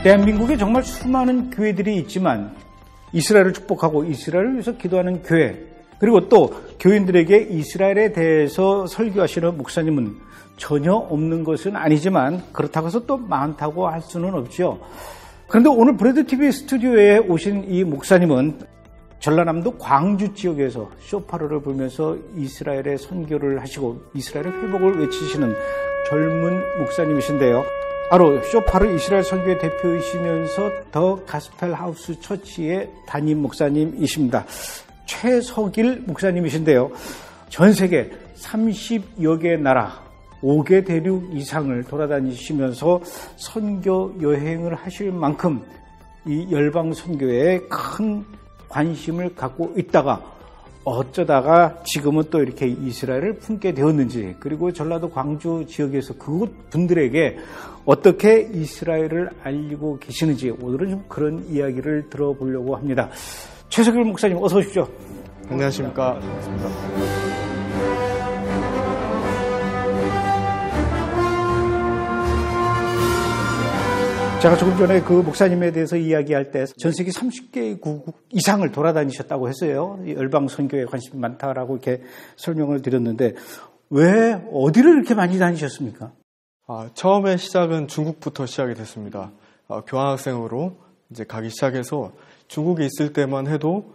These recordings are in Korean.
대한민국에 정말 수많은 교회들이 있지만 이스라엘을 축복하고 이스라엘을 위해서 기도하는 교회, 그리고 또 교인들에게 이스라엘에 대해서 설교하시는 목사님은 전혀 없는 것은 아니지만 그렇다고 해서 또 많다고 할 수는 없죠. 그런데 오늘 브레드TV 스튜디오에 오신 이 목사님은 전라남도 광주 지역에서 쇼파르를 불면서 이스라엘의 선교를 하시고 이스라엘의 회복을 외치시는 젊은 목사님이신데요. 바로 쇼파르 이스라엘 선교회 대표이시면서 더 가스펠 하우스 처치의 담임 목사님이십니다. 최석일 목사님이신데요. 전 세계 30여 개 나라 5개 대륙 이상을 돌아다니시면서 선교 여행을 하실 만큼 이 열방 선교에 큰 관심을 갖고 있다가 어쩌다가 지금은 또 이렇게 이스라엘을 품게 되었는지, 그리고 전라도 광주 지역에서 그곳 분들에게 어떻게 이스라엘을 알리고 계시는지 오늘은 좀 그런 이야기를 들어보려고 합니다. 최석일 목사님 어서 오십시오. 안녕하십니까. 반갑습니다. 제가 조금 전에 그 목사님에 대해서 이야기할 때 전 세계 30개국 이상을 돌아다니셨다고 했어요. 열방 선교에 관심이 많다라고 이렇게 설명을 드렸는데 왜 어디를 이렇게 많이 다니셨습니까? 처음에 시작은 중국부터 시작이 됐습니다. 교환학생으로 이제 가기 시작해서 중국에 있을 때만 해도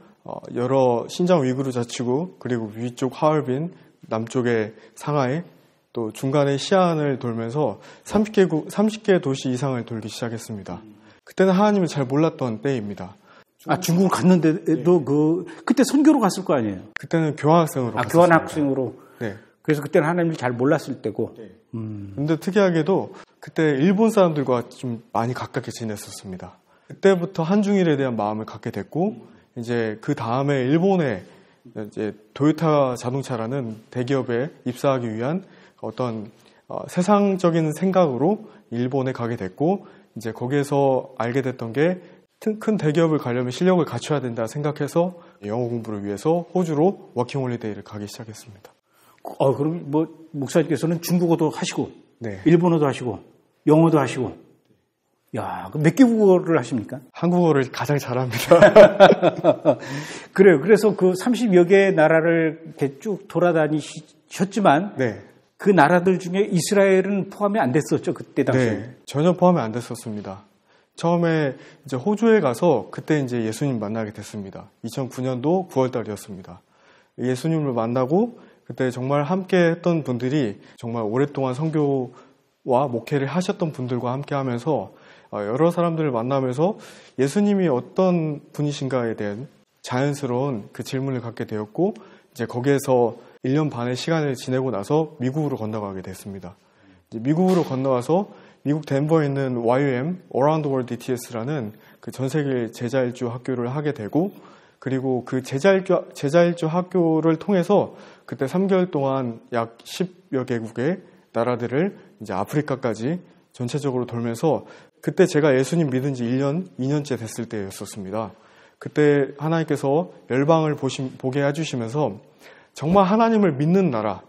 여러 신장 위구르 자치구, 그리고 위쪽 하얼빈, 남쪽의 상하이, 또 중간에 시안을 돌면서 30개 도시 이상을 돌기 시작했습니다. 그때는 하나님을 잘 몰랐던 때입니다. 중국을 갔는데도 그때 선교로 갔을 거 아니에요? 그때는 교환학생으로 갔습니다. 교환학생으로. 네. 그래서 그때는 하나님을 잘 몰랐을 때고. 네. 근데 특이하게도 그때 일본 사람들과 좀 많이 가깝게 지냈었습니다. 그때부터 한중일에 대한 마음을 갖게 됐고, 이제 그 다음에 일본에 이제 도요타 자동차라는 대기업에 입사하기 위한 어떤 세상적인 생각으로 일본에 가게 됐고, 이제 거기에서 알게 됐던 게 큰 대기업을 가려면 실력을 갖춰야 된다 생각해서 영어 공부를 위해서 호주로 워킹홀리데이를 가기 시작했습니다. 그럼 목사님께서는 중국어도 하시고, 네. 일본어도 하시고, 영어도 하시고, 야, 그럼 몇 개 국어를 하십니까? 한국어를 가장 잘합니다. 그래요. 그래서 그 30여 개의 나라를 이렇게 쭉 돌아다니셨지만, 네. 그 나라들 중에 이스라엘은 포함이 안 됐었죠, 그때 당시에. 네, 전혀 포함이 안 됐었습니다. 처음에 이제 호주에 가서 그때 이제 예수님 만나게 됐습니다. 2009년도 9월달이었습니다. 예수님을 만나고 그때 정말 함께 했던 분들이 정말 오랫동안 선교와 목회를 하셨던 분들과 함께 하면서 여러 사람들을 만나면서 예수님이 어떤 분이신가에 대한 자연스러운 그 질문을 갖게 되었고, 이제 거기에서 1년 반의 시간을 지내고 나서 미국으로 건너가게 됐습니다. 이제 미국으로 건너와서 미국 덴버에 있는 YWAM, Around the World DTS라는 그 전 세계 제자일주 학교를 하게 되고, 그리고 그 제자일주 학교를 통해서 그때 3개월 동안 약 10여 개국의 나라들을 이제 아프리카까지 전체적으로 돌면서, 그때 제가 예수님 믿은 지 1년, 2년째 됐을 때였었습니다. 그때 하나님께서 열방을 보게 해주시면서 정말 하나님을 믿는 나라,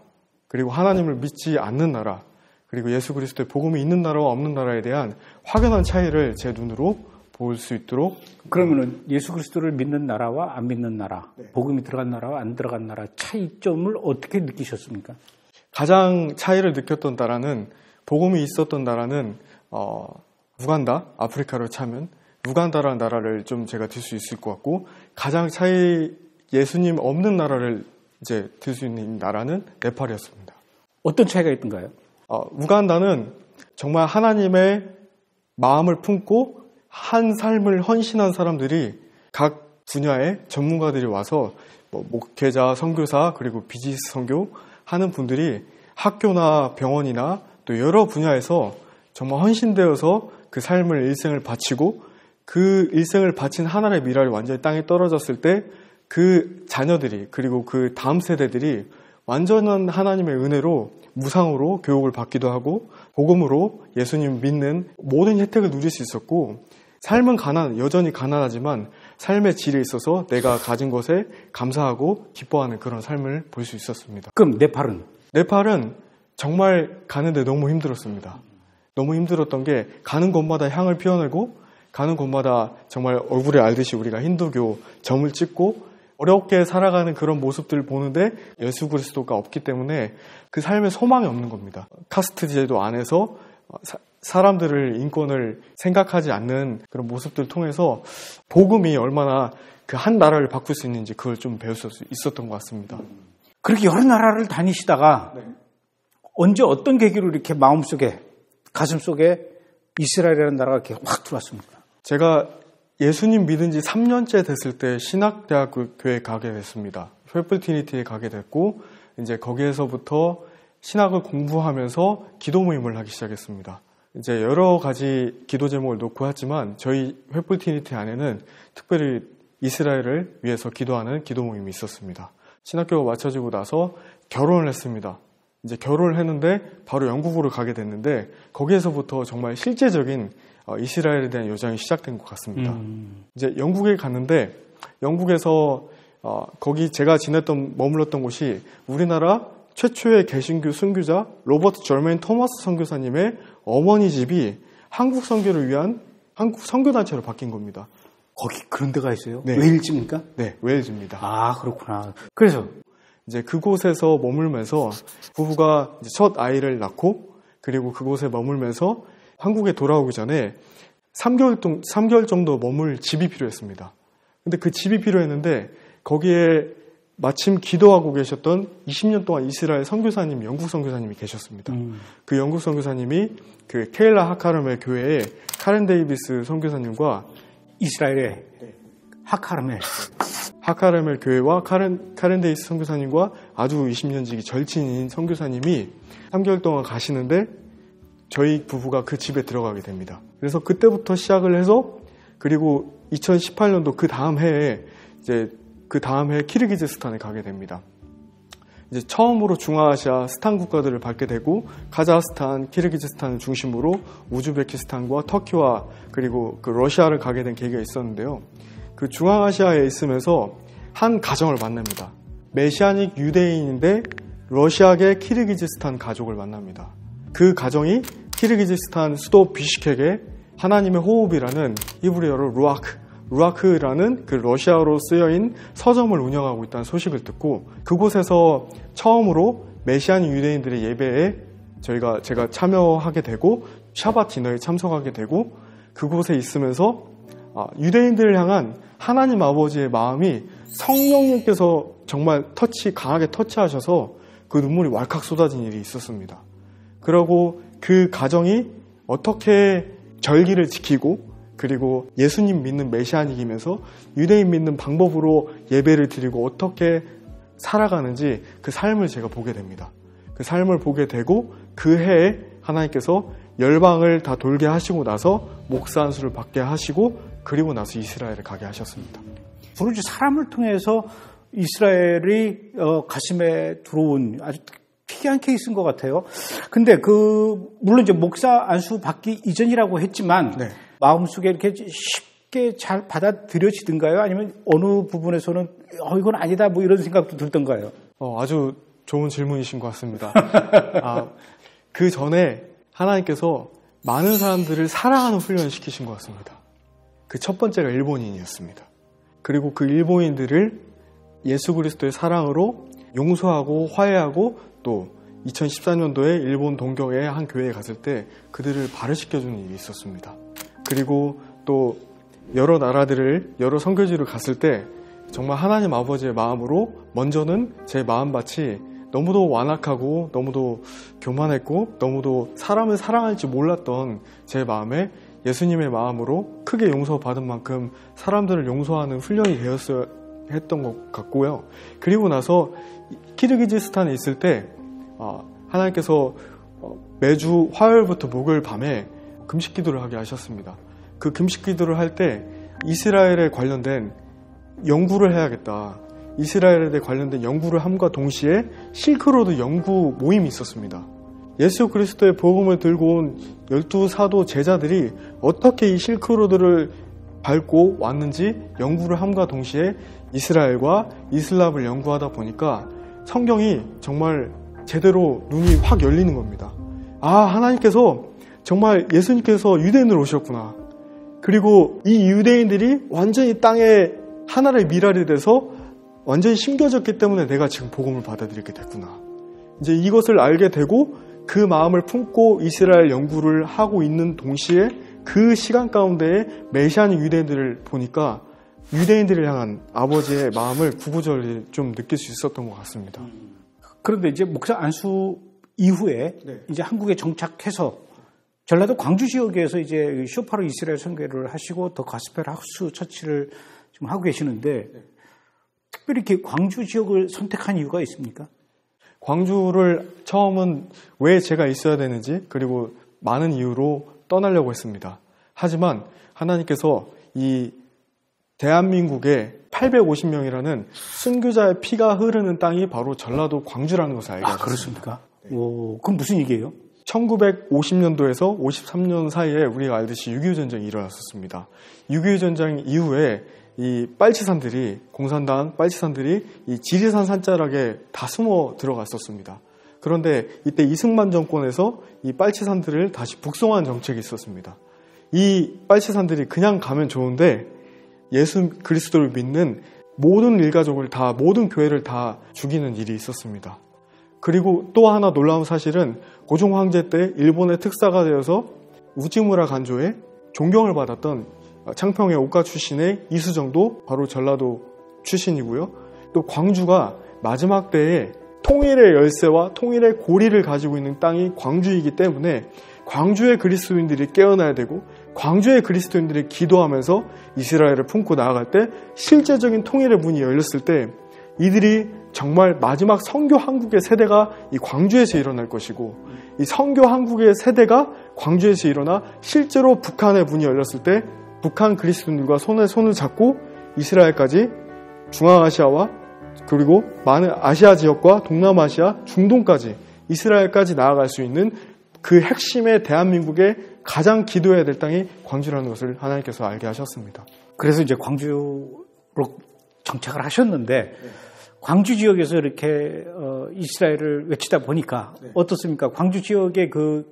그리고 하나님을 믿지 않는 나라, 그리고 예수 그리스도의 복음이 있는 나라와 없는 나라에 대한 확연한 차이를 제 눈으로 볼 수 있도록. 그러면은 예수 그리스도를 믿는 나라와 안 믿는 나라, 네. 복음이 들어간 나라와 안 들어간 나라 차이점을 어떻게 느끼셨습니까? 가장 차이를 느꼈던 나라는, 복음이 있었던 나라는 우간다, 아프리카로 차면 우간다라는 나라를 좀 제가 들 수 있을 것 같고, 가장 예수님 없는 나라를 이제 들 수 있는 나라는 네팔이었습니다. 어떤 차이가 있던가요? 우간다는 정말 하나님의 마음을 품고 한 삶을 헌신한 사람들이, 각 분야의 전문가들이 와서 목회자, 선교사, 그리고 비즈니스 선교 하는 분들이 학교나 병원이나 또 여러 분야에서 정말 헌신되어서 그 삶을 일생을 바치고, 그 일생을 바친 하나의 미랄이 완전히 땅에 떨어졌을 때 그 자녀들이, 그리고 그 다음 세대들이 완전한 하나님의 은혜로 무상으로 교육을 받기도 하고 복음으로 예수님 믿는 모든 혜택을 누릴 수 있었고, 삶은 여전히 가난하지만 삶의 질에 있어서 내가 가진 것에 감사하고 기뻐하는 그런 삶을 볼 수 있었습니다. 그럼 네팔은 정말 가는데 너무 힘들었습니다. 너무 힘들었던 게, 가는 곳마다 향을 피워내고 가는 곳마다 정말 얼굴에 알듯이 우리가 힌두교 점을 찍고 어렵게 살아가는 그런 모습들을 보는데 예수 그리스도가 없기 때문에 그 삶에 소망이 없는 겁니다. 카스트 제도 안에서 사람들을 인권을 생각하지 않는 그런 모습들을 통해서 복음이 얼마나 그 한 나라를 바꿀 수 있는지 그걸 좀 배울 수 있었던 것 같습니다. 그렇게 여러 나라를 다니시다가 네. 언제 어떤 계기로 이렇게 마음속에 가슴속에 이스라엘이라는 나라가 이렇게 확 들어왔습니까? 제가 예수님 믿은 지 3년째 됐을 때 신학대학교에 가게 됐습니다. 횃불트리니티에 가게 됐고 이제 거기에서부터 신학을 공부하면서 기도 모임을 하기 시작했습니다. 이제 여러 가지 기도 제목을 놓고 하지만 저희 횃불트리니티 안에는 특별히 이스라엘을 위해서 기도하는 기도 모임이 있었습니다. 신학교가 마쳐지고 나서 결혼을 했습니다. 이제 결혼을 했는데 바로 영국으로 가게 됐는데 거기에서부터 정말 실제적인 이스라엘에 대한 여정이 시작된 것 같습니다. 이제 영국에 갔는데 영국에서 거기 제가 머물렀던 곳이 우리나라 최초의 개신교 선교자 로버트 절메인 토마스 선교사님의 어머니 집이 한국 선교를 위한 한국 선교단체로 바뀐 겁니다. 거기 그런 데가 있어요? 네. 웨일즈입니까? 네, 웨일즈입니다. 아, 그렇구나. 그래서 이제 그곳에서 머물면서 부부가 이제 첫 아이를 낳고 그리고 그곳에 머물면서 한국에 돌아오기 전에 3개월 정도 머물 집이 필요했습니다. 근데 그 집이 필요했는데 거기에 마침 기도하고 계셨던 20년 동안 이스라엘 선교사님, 영국 선교사님이 계셨습니다. 그 영국 선교사님이 그 케일라 하카르멜 교회의 카렌 데이비스 선교사님과 이스라엘의 하카르멜 교회와 카렌 데이비스 선교사님과 아주 20년 지기 절친인 선교사님이 3개월 동안 가시는데 저희 부부가 그 집에 들어가게 됩니다. 그래서 그때부터 시작을 해서 그리고 2018년도 그 다음 해에 키르기즈스탄에 가게 됩니다. 이제 처음으로 중앙아시아 스탄 국가들을 밟게 되고 카자흐스탄, 키르기즈스탄을 중심으로 우즈베키스탄과 터키와 그리고 그 러시아를 가게 된 계기가 있었는데요. 그 중앙아시아에 있으면서 한 가정을 만납니다. 메시아닉 유대인인데 러시아계 키르기즈스탄 가족을 만납니다. 그 가정이 키르기즈스탄 수도 비슈케크에 하나님의 호흡이라는 히브리어로 루아크라는 그 러시아어로 쓰여인 서점을 운영하고 있다는 소식을 듣고 그곳에서 처음으로 메시아닉 유대인들의 예배에 제가 참여하게 되고 샤밧 디너에 참석하게 되고 그곳에 있으면서 유대인들을 향한 하나님 아버지의 마음이 성령님께서 정말 강하게 터치하셔서 그 눈물이 왈칵 쏟아진 일이 있었습니다. 그리고 그 가정이 어떻게 절기를 지키고 그리고 예수님 믿는 메시아닉이면서 유대인 믿는 방법으로 예배를 드리고 어떻게 살아가는지 그 삶을 제가 보게 됩니다. 그 삶을 보게 되고 그 해에 하나님께서 열방을 다 돌게 하시고 나서 목사 안수를 받게 하시고 그리고 나서 이스라엘을 가게 하셨습니다. 부르주 사람을 통해서 이스라엘이 가슴에 들어온 아주 특이한 케이스인 것 같아요. 근데 물론 이제 목사 안수 받기 이전이라고 했지만 네. 마음속에 이렇게 쉽게 잘 받아들여지던가요? 아니면 어느 부분에서는 이건 아니다 뭐 이런 생각도 들던가요? 아주 좋은 질문이신 것 같습니다. 그 전에 하나님께서 많은 사람들을 사랑하는 훈련을 시키신 것 같습니다. 그 첫 번째가 일본인이었습니다. 그리고 그 일본인들을 예수 그리스도의 사랑으로 용서하고 화해하고 또 2014년도에 일본 동경의 한 교회에 갔을 때 그들을 발을시켜주는 일이 있었습니다. 그리고 또 여러 선교지를 갔을 때 정말 하나님 아버지의 마음으로 먼저는 제 마음밭이 너무도 완악하고 너무도 교만했고 너무도 사람을 사랑할지 몰랐던 제 마음에 예수님의 마음으로 크게 용서받은 만큼 사람들을 용서하는 훈련이 되었어야 했던 것 같고요. 그리고 나서 키르기즈스탄에 있을 때 하나님께서 매주 화요일부터 목요일 밤에 금식 기도를 하게 하셨습니다. 그 금식 기도를 할 때 이스라엘에 관련된 연구를 해야겠다. 이스라엘에 관련된 연구를 함과 동시에 실크로드 연구 모임이 있었습니다. 예수 그리스도의 복음을 들고 온 12사도 제자들이 어떻게 이 실크로드를 밟고 왔는지 연구를 함과 동시에 이스라엘과 이슬람을 연구하다 보니까 성경이 정말 제대로 눈이 확 열리는 겁니다. 하나님께서 정말 예수님께서 유대인으로 오셨구나. 그리고 이 유대인들이 완전히 땅에 하나의 미랄이 돼서 완전히 심겨졌기 때문에 내가 지금 복음을 받아들이게 됐구나. 이제 이것을 알게 되고 그 마음을 품고 이스라엘 연구를 하고 있는 동시에 그 시간 가운데에 메시아는 유대인들을 보니까 유대인들을 향한 아버지의 마음을 구구절히 좀 느낄 수 있었던 것 같습니다. 그런데 이제 목사 안수 이후에 이제 한국에 정착해서 전라도 광주 지역에서 이제 쇼파로 이스라엘 선교를 하시고 더 가스펠 하우스 처치를 지금 하고 계시는데 특별히 이렇게 광주 지역을 선택한 이유가 있습니까? 광주를 처음은 왜 제가 있어야 되는지 그리고 많은 이유로 떠나려고 했습니다. 하지만 하나님께서 이 대한민국에 850명이라는 순교자의 피가 흐르는 땅이 바로 전라도 광주라는 것을 알게 하셨습니다. 그렇습니까? 네. 오, 그럼 무슨 얘기예요? 1950년도에서 53년 사이에 우리가 알듯이 6.25 전쟁이 일어났었습니다. 6.25 전쟁 이후에 이 빨치산들이, 공산당 빨치산들이 이 지리산 산자락에 다 숨어 들어갔었습니다. 그런데 이때 이승만 정권에서 이 빨치산들을 다시 북송한 정책이 있었습니다. 이 빨치산들이 그냥 가면 좋은데 예수 그리스도를 믿는 모든 일가족을 다, 모든 교회를 다 죽이는 일이 있었습니다. 그리고 또 하나 놀라운 사실은 고종 황제 때 일본의 특사가 되어서 우지무라 간조에 존경을 받았던 창평의 옥가 출신의 이수정도 바로 전라도 출신이고요. 또 광주가 마지막 때에 통일의 열쇠와 통일의 고리를 가지고 있는 땅이 광주이기 때문에 광주의 그리스도인들이 깨어나야 되고 광주의 그리스도인들이 기도하면서 이스라엘을 품고 나아갈 때 실제적인 통일의 문이 열렸을 때 이들이 정말 마지막 선교 한국의 세대가 이 광주에서 일어날 것이고 이 선교 한국의 세대가 광주에서 일어나 실제로 북한의 문이 열렸을 때 북한 그리스도인들과 손을 잡고 이스라엘까지 중앙아시아와 그리고 많은 아시아 지역과 동남아시아, 중동까지 이스라엘까지 나아갈 수 있는 그 핵심의 대한민국의 가장 기도해야 될 땅이 광주라는 것을 하나님께서 알게 하셨습니다. 그래서 이제 광주로 정착을 하셨는데 광주 지역에서 이렇게 이스라엘을 외치다 보니까 어떻습니까? 광주 지역의 그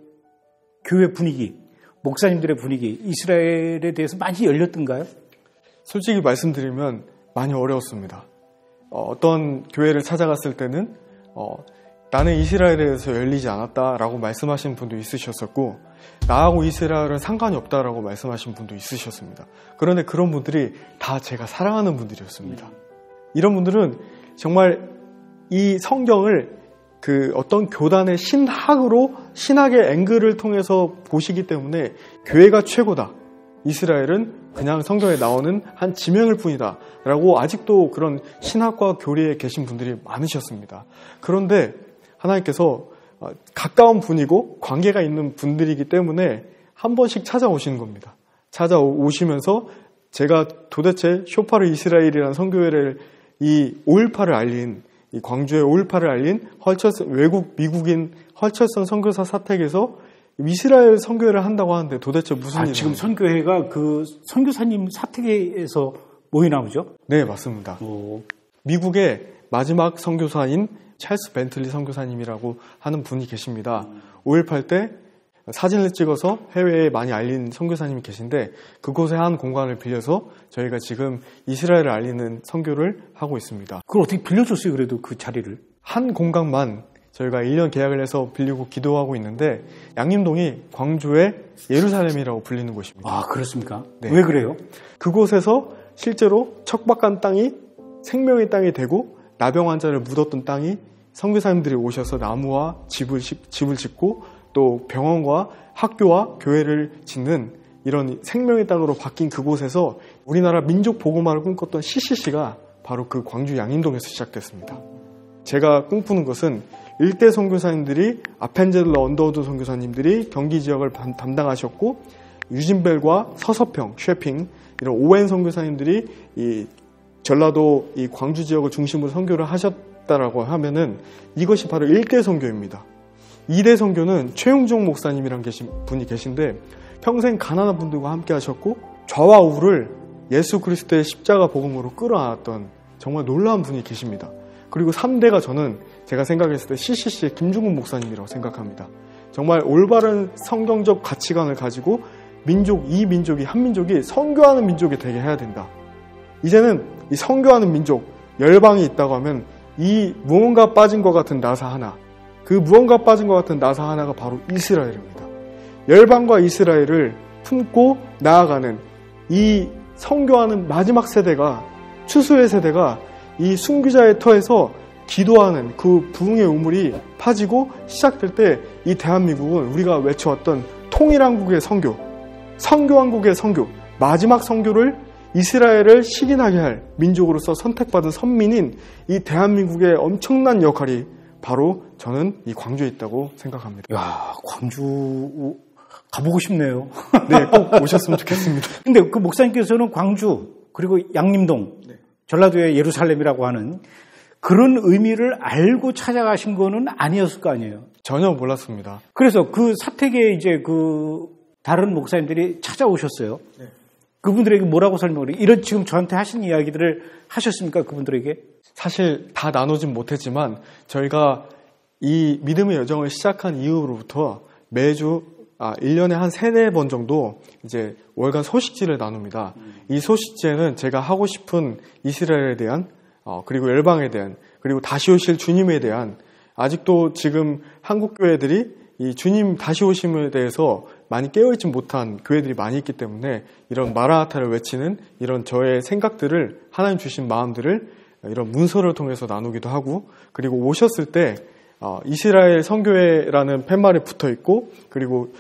교회 분위기, 목사님들의 분위기, 이스라엘에 대해서 많이 열렸던가요? 솔직히 말씀드리면 많이 어려웠습니다. 어떤 교회를 찾아갔을 때는 나는 이스라엘에 대해서 열리지 않았다라고 말씀하시는 분도 있으셨었고 나하고 이스라엘은 상관이 없다라고 말씀하신 분도 있으셨습니다. 그런데 그런 분들이 다 제가 사랑하는 분들이었습니다. 이런 분들은 정말 이 성경을 그 어떤 교단의 신학의 앵글을 통해서 보시기 때문에 교회가 최고다. 이스라엘은 그냥 성경에 나오는 한 지명일 뿐이다. 라고 아직도 그런 신학과 교리에 계신 분들이 많으셨습니다. 그런데 하나님께서 가까운 분이고 관계가 있는 분들이기 때문에 한 번씩 찾아오시는 겁니다. 찾아오시면서 제가 도대체 쇼파르 이스라엘이라는 선교회를 이 5.18을 알린 이 광주의 5.18을 알린 미국인 헐철선 선교사 사택에서 이스라엘 선교회를 한다고 하는데 도대체 무슨 일이에요? 지금 선교회가 그 선교사님 사택에서 모이 나오죠? 네, 맞습니다. 미국의 마지막 선교사인 찰스 벤틀리 선교사님이라고 하는 분이 계십니다. 5.18 때 사진을 찍어서 해외에 많이 알린 선교사님이 계신데 그곳의 한 공간을 빌려서 저희가 지금 이스라엘을 알리는 선교를 하고 있습니다. 그걸 어떻게 빌려줬어요? 그래도 그 자리를? 한 공간만 저희가 1년 계약을 해서 빌리고 기도하고 있는데 양림동이 광주의 예루살렘이라고 불리는 곳입니다. 아, 그렇습니까? 네. 왜 그래요? 그곳에서 실제로 척박한 땅이 생명의 땅이 되고 나병 환자를 묻었던 땅이 선교사님들이 오셔서 나무와 집을 짓고 또 병원과 학교와 교회를 짓는 이런 생명의 땅으로 바뀐 그곳에서 우리나라 민족 복음화를 꿈꿨던 CCC가 바로 그 광주 양림동에서 시작됐습니다. 제가 꿈꾸는 것은 일대 선교사님들이 아펜젤러 언더우드 선교사님들이 경기 지역을 담당하셨고 유진벨과 서서평, 쉐핑 이런 오웬 선교사님들이 이 전라도 이 광주 지역을 중심으로 선교를 하셨다라고 하면은 이것이 바로 1대 선교입니다. 2대 선교는 최용종 목사님이란 분이 계신데 평생 가난한 분들과 함께 하셨고 좌와 우를 예수 그리스도의 십자가 복음으로 끌어안았던 정말 놀라운 분이 계십니다. 그리고 3대가 저는 제가 생각했을 때 CCC의 김중근 목사님이라고 생각합니다. 정말 올바른 성경적 가치관을 가지고 이 민족이 한 민족이 선교하는 민족이 되게 해야 된다. 이제는 이 선교하는 민족, 열방이 있다고 하면 이 무언가 빠진 것 같은 나사 하나, 그 무언가 빠진 것 같은 나사 하나가 바로 이스라엘입니다. 열방과 이스라엘을 품고 나아가는 이 선교하는 마지막 세대가, 추수의 세대가 이 순교자의 터에서 기도하는 그 부흥의 우물이 파지고 시작될 때 이 대한민국은 우리가 외쳐왔던 통일한국의 선교, 선교한국의 선교, 마지막 선교를 이스라엘을 식인하게 할 민족으로서 선택받은 선민인 이 대한민국의 엄청난 역할이 바로 저는 이 광주에 있다고 생각합니다. 야, 광주 가보고 싶네요. 네, 꼭 오셨으면 좋겠습니다. 근데 그 목사님께서는 광주 그리고 양림동, 전라도의 예루살렘이라고 하는 그런 의미를 알고 찾아가신 거는 아니었을 거 아니에요? 전혀 몰랐습니다. 그래서 그 사택에 이제 그 다른 목사님들이 찾아오셨어요. 네. 그분들에게 뭐라고 설명을 해요? 이런 지금 저한테 하신 이야기들을 하셨습니까? 그분들에게? 사실 다 나누진 못했지만 저희가 이 믿음의 여정을 시작한 이후로부터 매주 1년에 한 3-4번 정도 이제 월간 소식지를 나눕니다. 이 소식지에는 제가 하고 싶은 이스라엘에 대한 그리고 열방에 대한 그리고 다시 오실 주님에 대한 아직도 지금 한국 교회들이 이 주님 다시 오심에 대해서 많이 깨어있지 못한 교회들이 많이 있기 때문에 이런 마라나타를 외치는 이런 저의 생각들을 하나님 주신 마음들을 이런 문서를 통해서 나누기도 하고 그리고 오셨을 때 이스라엘 선교회라는 팻말이 붙어 있고 그리고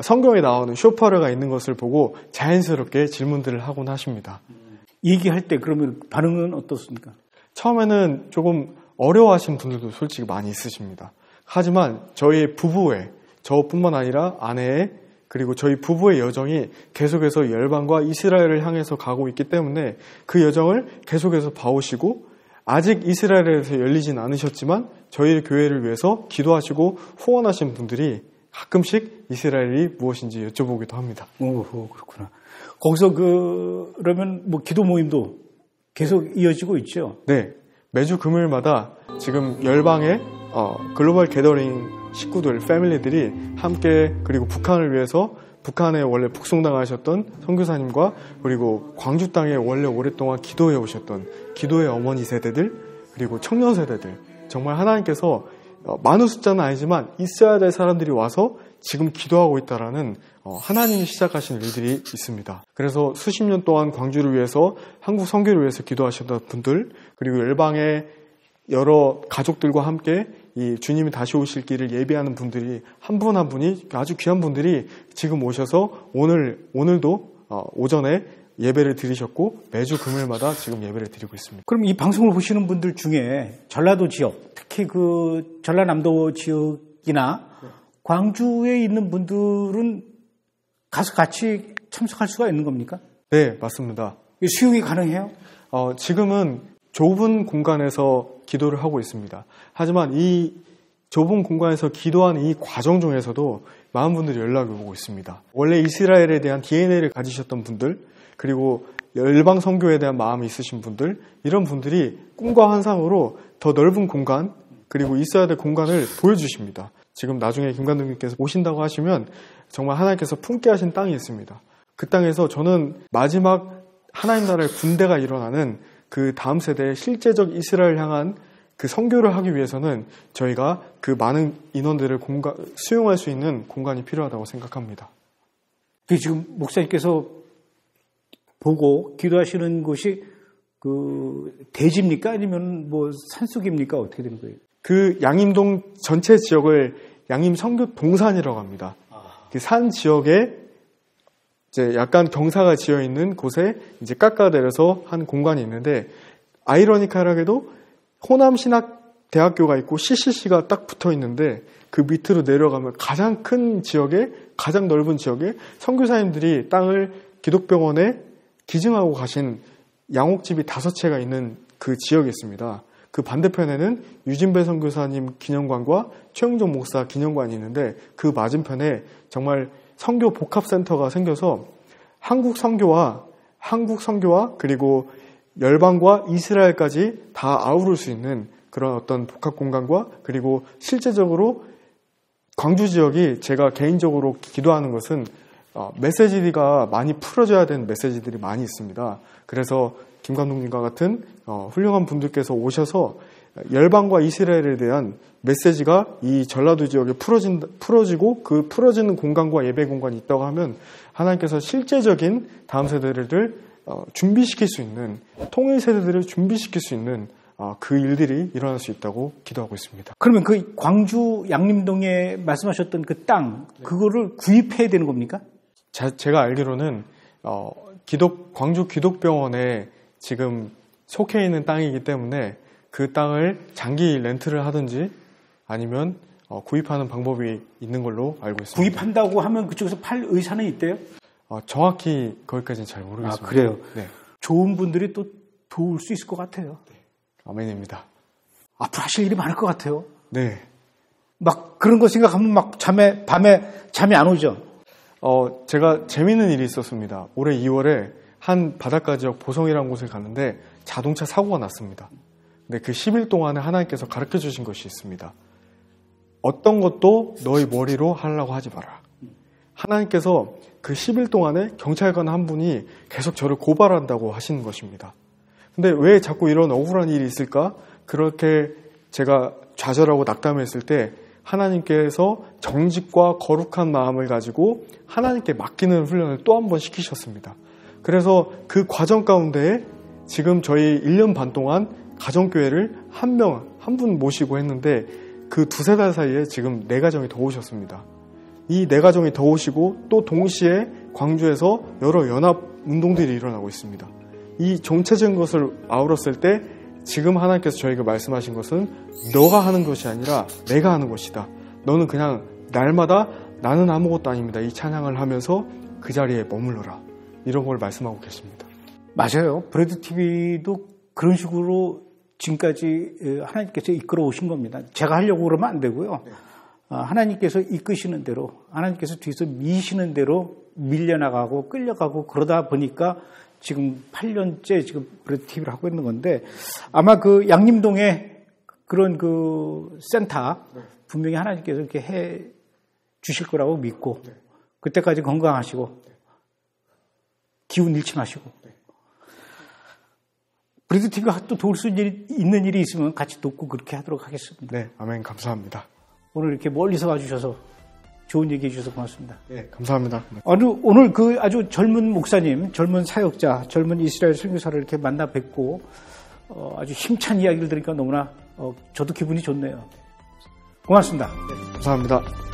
성경에 나오는 쇼파르가 있는 것을 보고 자연스럽게 질문들을 하곤 하십니다. 얘기할 때 그러면 반응은 어떻습니까? 처음에는 조금 어려워하시는 분들도 솔직히 많이 있으십니다. 하지만 저희 부부의, 저뿐만 아니라 아내의 그리고 저희 부부의 여정이 계속해서 열방과 이스라엘을 향해서 가고 있기 때문에 그 여정을 계속해서 봐오시고 아직 이스라엘에서 열리진 않으셨지만 저희 교회를 위해서 기도하시고 후원하신 분들이 가끔씩 이스라엘이 무엇인지 여쭤보기도 합니다. 오, 그렇구나. 거기서 그러면 뭐 기도 모임도 계속 이어지고 있죠? 네. 매주 금요일마다 지금 열방의 글로벌 게더링 식구들, 패밀리들이 함께 그리고 북한을 위해서 북한에 원래 북송당하셨던 선교사님과 그리고 광주 땅에 원래 오랫동안 기도해 오셨던 기도의 어머니 세대들 그리고 청년 세대들 정말 하나님께서 많은 숫자는 아니지만 있어야 될 사람들이 와서 지금 기도하고 있다라는 하나님이 시작하신 일들이 있습니다. 그래서 수십 년 동안 광주를 위해서 한국 선교를 위해서 기도하셨던 분들 그리고 열방의 여러 가족들과 함께 이 주님이 다시 오실 길을 예비하는 분들이 한 분 한 분이 아주 귀한 분들이 지금 오셔서 오늘도 오전에 예배를 드리셨고 매주 금요일마다 지금 예배를 드리고 있습니다. 그럼 이 방송을 보시는 분들 중에 전라도 지역, 특히 그 전라남도 지역이나 광주에 있는 분들은 가서 같이 참석할 수가 있는 겁니까? 네, 맞습니다. 수용이 가능해요? 지금은 좁은 공간에서 기도를 하고 있습니다. 하지만 이 좁은 공간에서 기도하는 이 과정 중에서도 많은 분들이 연락이 오고 있습니다. 원래 이스라엘에 대한 DNA를 가지셨던 분들 그리고 열방 선교에 대한 마음이 있으신 분들 이런 분들이 꿈과 환상으로 더 넓은 공간 그리고 있어야 될 공간을 보여주십니다. 지금 나중에 김 감독님께서 오신다고 하시면 정말 하나님께서 품게 하신 땅이 있습니다. 그 땅에서 저는 마지막 하나님 나라의 군대가 일어나는 그 다음 세대의 실제적 이스라엘 향한 그 선교를 하기 위해서는 저희가 그 많은 인원들을 수용할 수 있는 공간이 필요하다고 생각합니다. 지금 목사님께서 보고 기도하시는 곳이 그 대지입니까? 아니면 뭐 산속입니까? 어떻게 되는 거예요? 그 양림동 전체 지역을 양림 선교 동산이라고 합니다. 그 산 지역에 이제 약간 경사가 지어 있는 곳에 이제 깎아내려서 한 공간이 있는데 아이러니컬하게도 호남신학대학교가 있고 CCC가 딱 붙어 있는데 그 밑으로 내려가면 가장 큰 지역에 가장 넓은 지역에 선교사님들이 땅을 기독병원에 기증하고 가신 양옥집이 5채가 있는 그 지역이 있습니다. 그 반대편에는 유진배 선교사님 기념관과 최영종 목사 기념관이 있는데 그 맞은편에 정말 선교 복합센터가 생겨서 한국 선교와 그리고 열방과 이스라엘까지 다 아우를 수 있는 그런 어떤 복합 공간과 그리고 실제적으로 광주 지역이 제가 개인적으로 기도하는 것은 메시지가 많이 풀어져야 되는 메시지들이 많이 있습니다. 그래서 김 감독님과 같은 훌륭한 분들께서 오셔서 열방과 이스라엘에 대한 메시지가 이 전라도 지역에 풀어지고 그 풀어지는 공간과 예배 공간이 있다고 하면 하나님께서 실제적인 다음 세대를 준비시킬 수 있는, 통일 세대들을 준비시킬 수 있는 그 일들이 일어날 수 있다고 기도하고 있습니다. 그러면 그 광주 양림동에 말씀하셨던 그 땅, 그거를 구입해야 되는 겁니까? 제가 알기로는 광주 기독병원에 지금 속해 있는 땅이기 때문에 그 땅을 장기 렌트를 하든지 아니면 구입하는 방법이 있는 걸로 알고 있습니다. 구입한다고 하면 그쪽에서 팔 의사는 있대요? 정확히 거기까지는 잘 모르겠습니다. 그래요? 네. 좋은 분들이 또 도울 수 있을 것 같아요. 네. 아멘입니다. 앞으로 하실 일이 많을 것 같아요. 네. 막 그런 거 생각하면 막 밤에 잠이 안 오죠? 제가 재미있는 일이 있었습니다. 올해 2월에 한 바닷가 지역 보성이라는 곳에 갔는데 자동차 사고가 났습니다. 근데 그 10일 동안에 하나님께서 가르쳐 주신 것이 있습니다. 어떤 것도 너희 머리로 하려고 하지 마라. 하나님께서 그 10일 동안에 경찰관 한 분이 계속 저를 고발한다고 하시는 것입니다. 근데 왜 자꾸 이런 억울한 일이 있을까? 그렇게 제가 좌절하고 낙담했을 때 하나님께서 정직과 거룩한 마음을 가지고 하나님께 맡기는 훈련을 또 한 번 시키셨습니다. 그래서 그 과정 가운데 지금 저희 1년 반 동안 가정교회를 한 분 모시고 했는데 그 두세 달 사이에 지금 4가정이 더 오셨습니다. 이 4가정이 더 오시고 또 동시에 광주에서 여러 연합 운동들이 일어나고 있습니다. 이 전체적인 것을 아우렀을 때 지금 하나님께서 저에게 말씀하신 것은 너가 하는 것이 아니라 내가 하는 것이다. 너는 그냥 날마다 나는 아무것도 아닙니다. 이 찬양을 하면서 그 자리에 머물러라. 이런 걸 말씀하고 계십니다. 맞아요. 브레드 TV도 그런 식으로 지금까지 하나님께서 이끌어 오신 겁니다. 제가 하려고 그러면 안 되고요. 하나님께서 이끄시는 대로, 하나님께서 뒤에서 미시는 대로 밀려나가고 끌려가고 그러다 보니까 지금 8년째 지금 브레드 TV를 하고 있는 건데 아마 그 양림동에 그런 그 센터 분명히 하나님께서 이렇게 해 주실 거라고 믿고 그때까지 건강하시고 기운 잃지 마시고 브레드 TV가 또 도울 수 있는 일이 있으면 같이 돕고 그렇게 하도록 하겠습니다. 네, 아멘. 감사합니다. 오늘 이렇게 멀리서 와주셔서 좋은 얘기 해주셔서 고맙습니다. 네, 감사합니다. 오늘 그 아주 젊은 목사님, 젊은 사역자, 젊은 이스라엘 선교사를 이렇게 만나 뵙고 아주 힘찬 이야기를 들으니까 너무나 저도 기분이 좋네요. 고맙습니다. 네, 감사합니다.